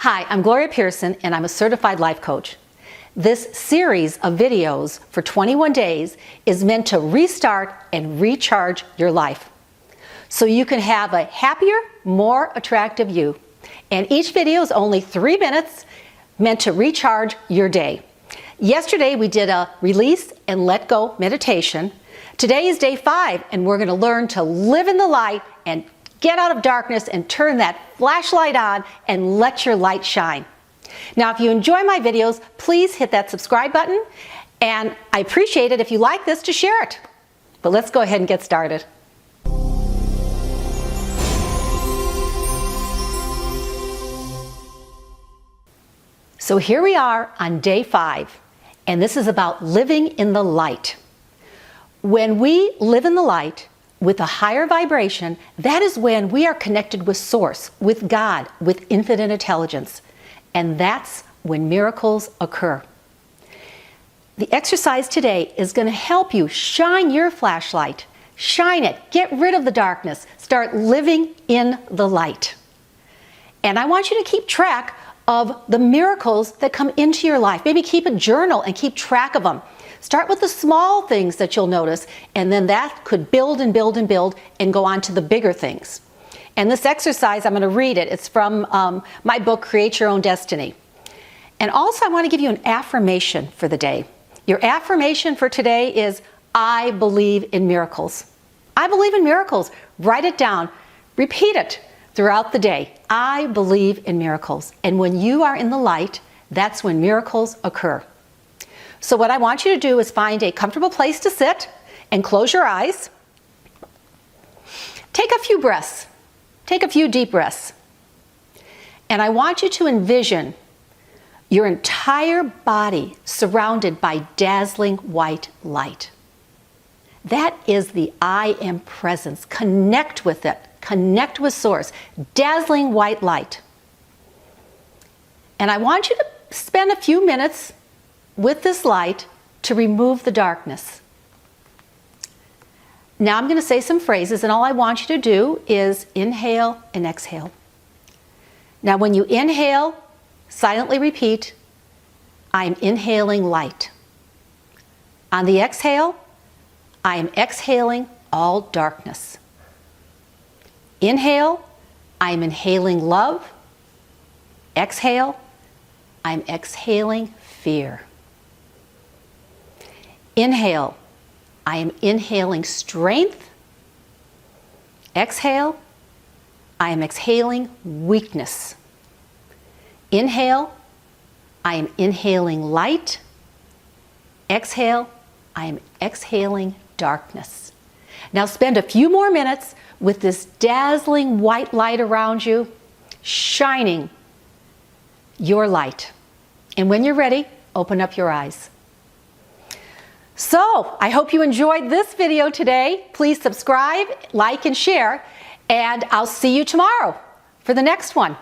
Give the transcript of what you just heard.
Hi, I'm Gloria Pierson and I'm a certified life coach. This series of videos for 21 days is meant to restart and recharge your life so you can have a happier, more attractive you. And each video is only 3 minutes meant to recharge your day. Yesterday we did a release and let go meditation. Today is day 5 and we're going to learn to live in the light and get out of darkness and turn that flashlight on and let your light shine. Now, if you enjoy my videos, please hit that subscribe button, and I appreciate it if you like this to share it. But let's go ahead and get started. So here we are on day 5, and this is about living in the light. When we live in the light, with a higher vibration, that is when we are connected with Source, with God, with infinite intelligence. And that's when miracles occur. The exercise today is going to help you shine your flashlight. Shine it. Get rid of the darkness. Start living in the light. And I want you to keep track of the miracles that come into your life. Maybe keep a journal and keep track of them. Start with the small things that you'll notice, and then that could build and build and build and go on to the bigger things. And this exercise, I'm going to read it. It's from my book, Create Your Own Destiny. And also, I want to give you an affirmation for the day. Your affirmation for today is, I believe in miracles. I believe in miracles. Write it down. Repeat it throughout the day. I believe in miracles. And when you are in the light, that's when miracles occur. So what I want you to do is find a comfortable place to sit and close your eyes. Take a few breaths. Take a few deep breaths. And I want you to envision your entire body surrounded by dazzling white light. That is the I am presence. Connect with it. Connect with Source. Dazzling white light. And I want you to spend a few minutes with this light to remove the darkness. Now I'm going to say some phrases, and all I want you to do is inhale and exhale. Now when you inhale, silently repeat, I am inhaling light. On the exhale, I am exhaling all darkness. Inhale, I am inhaling love. Exhale, I am exhaling fear. Inhale, I am inhaling strength. Exhale, I am exhaling weakness. Inhale, I am inhaling light. Exhale, I am exhaling darkness. Now spend a few more minutes with this dazzling white light around you, shining your light. And when you're ready, open up your eyes. So, I hope you enjoyed this video today. Please subscribe, like, and share, and I'll see you tomorrow for the next one.